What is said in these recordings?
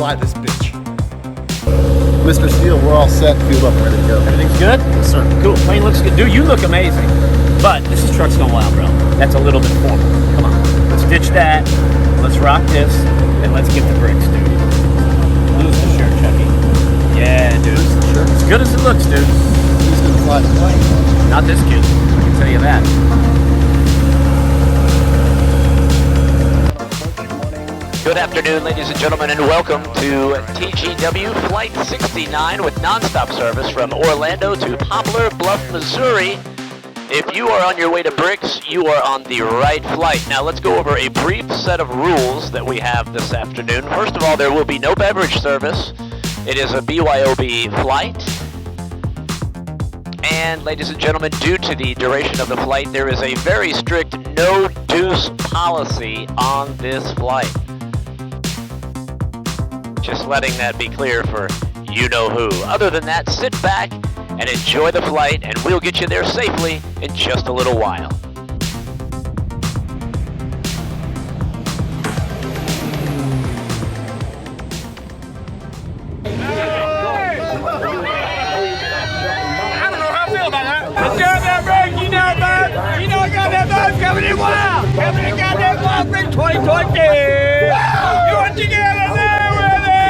fly this bitch. Mr. Steele, we're all set, fueled up, ready to go. Everything's good? Yes, sir. Cool. Plane looks good. Dude, you look amazing. But this is Trucks Gone Wild, bro. That's a little bit formal. Come on. Let's ditch that. Let's rock this. And let's get the bricks, dude. Lose the shirt, Chucky. Yeah, dude. As good as it looks, dude. He's gonna fly the plane. Not this kid. I can tell you that. Good afternoon, ladies and gentlemen, and welcome to TGW Flight 69 with nonstop service from Orlando to Poplar Bluff, Missouri. If you are on your way to Bricks, you are on the right flight. Now let's go over a brief set of rules that we have this afternoon. First of all, there will be no beverage service. It is a BYOB flight. And ladies and gentlemen, due to the duration of the flight, there is a very strict no deuce policy on this flight. Just letting that be clear for you-know-who. Other than that, sit back and enjoy the flight, and we'll get you there safely in just a little while. I don't know how I feel about that. Let's go that break. You know it, bud. You know I got that bud coming in wild. Coming in goddamn wild break 2020. You want to get in there with it?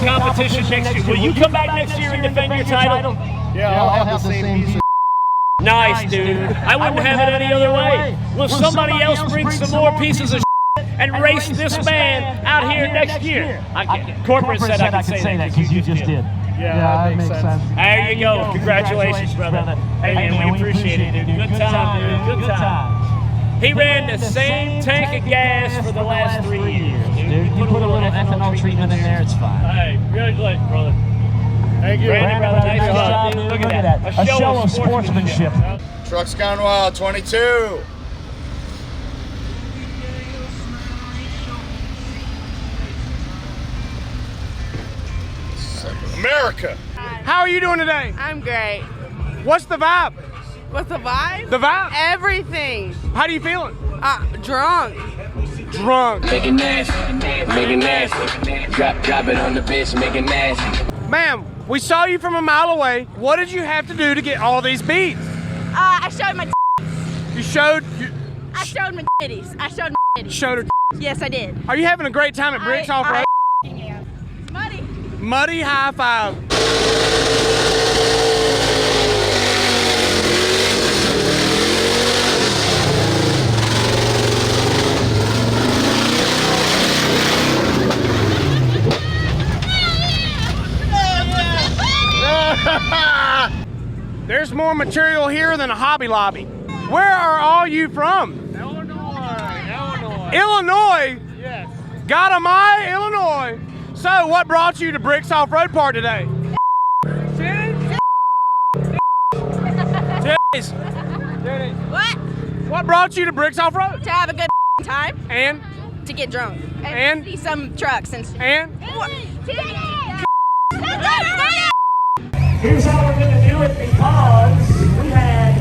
Competition next year. Will you come back next year and defend your title? Yeah, I'll have the same piece of Nice, dude. I wouldn't have it any other way. Will somebody else bring some more pieces of and race this man out here next year? Corporate said I could say that because you just did. Yeah, that makes sense. There you go. Congratulations, brother. Hey, man, we appreciate it, dude. Good time, dude. Good time. He ran the same tank of gas for the last 3 years, dude. You put a little ethanol treatment in there, it's fine. Hey, congratulations, brother. Thank you. Brandon, brother, nice job, dude. Look at that. A show of sportsmanship. Trucks Gone Wild 22. America. How are you doing today? I'm great. What's the vibe? What's the vibe? The vibe? Everything. How do you feeling? Drunk. Drunk. Make it nasty, make it nasty. Drop it on the bitch, make it nasty. Ma'am, we saw you from a mile away. What did you have to do to get all these beats? I showed my You showed... I showed my titties. I showed my titties. Showed her... Yes, I did. Are you having a great time at Bricks Offroad? Muddy. Muddy high five. There's more material here than a Hobby Lobby. Where are all you from? Illinois. Illinois? Yes. Gotamai, Illinois. So what brought you to Bricks Offroad Park today? Titties. What? What brought you to Bricks Offroad? To have a good time. And? To get drunk. And? See some trucks and And? Here's how we're going to do it because we had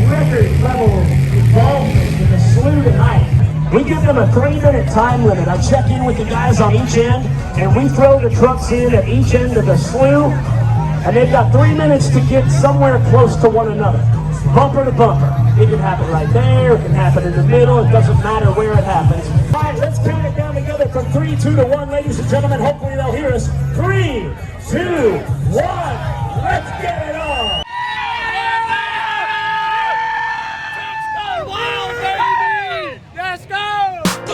record level involvement in the slew tonight. We give them a 3-minute time limit. I check in with the guys on each end, and we throw the trucks in at each end of the slew, and they've got 3 minutes to get somewhere close to one another. Bumper to bumper. It can happen right there, it can happen in the middle, it doesn't matter where it happens. All right, let's count it down together from 3, 2 to 1, ladies and gentlemen. Hopefully they'll hear us. 3, 2, 1, let's get it on! Let's go!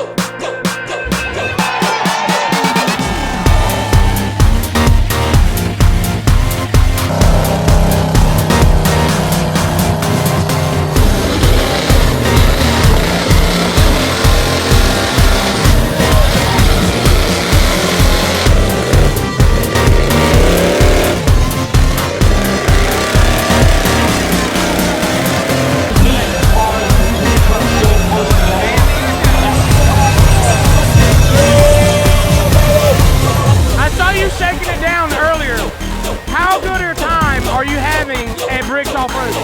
Bricks Off-Road?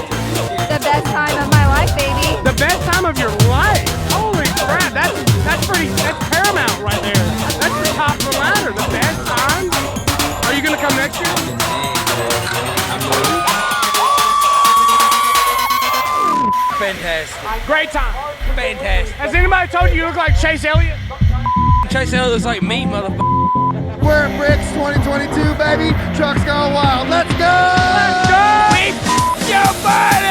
The best time of my life, baby. The best time of your life? Holy crap, that's paramount right there. That's the top of the ladder. The best time? Are you gonna come next year? Fantastic. Great time. Fantastic. Has anybody told you look like Chase Elliott? Chase Elliott looks like me, motherfucker. We're at Bricks 2022, baby. Trucks going wild. Let's go! Let's go! We your buddy!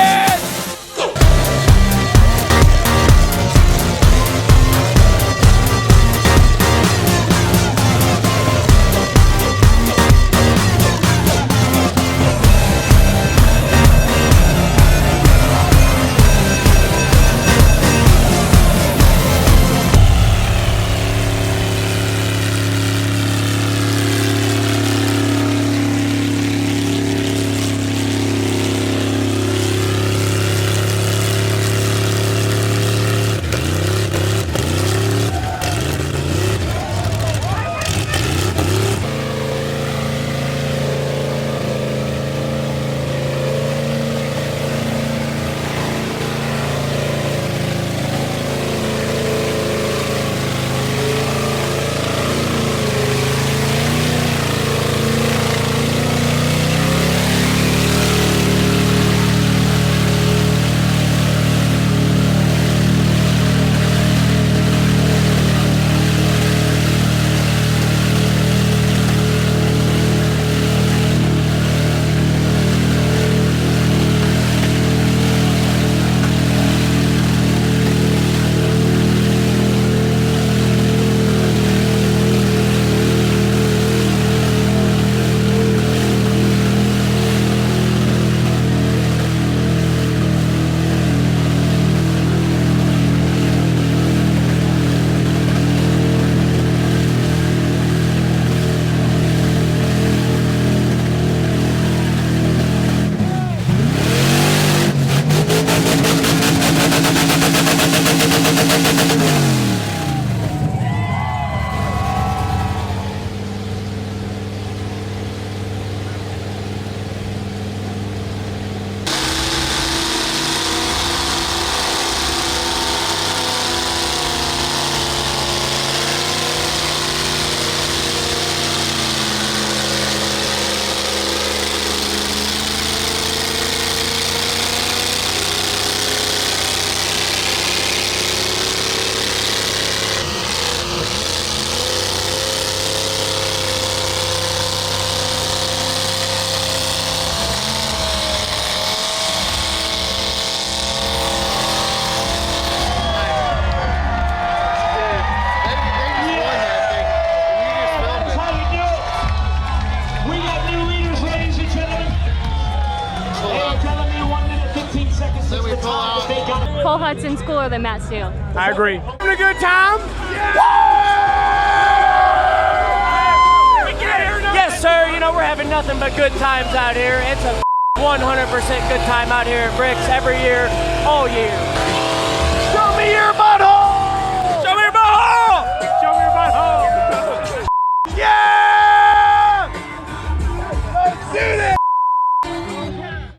Cole Hudson's cooler than Matt Steele. I agree. Having a good time? Yes, sir. You know, we're having nothing but good times out here. It's a 100% good time out here at Bricks every year, all year.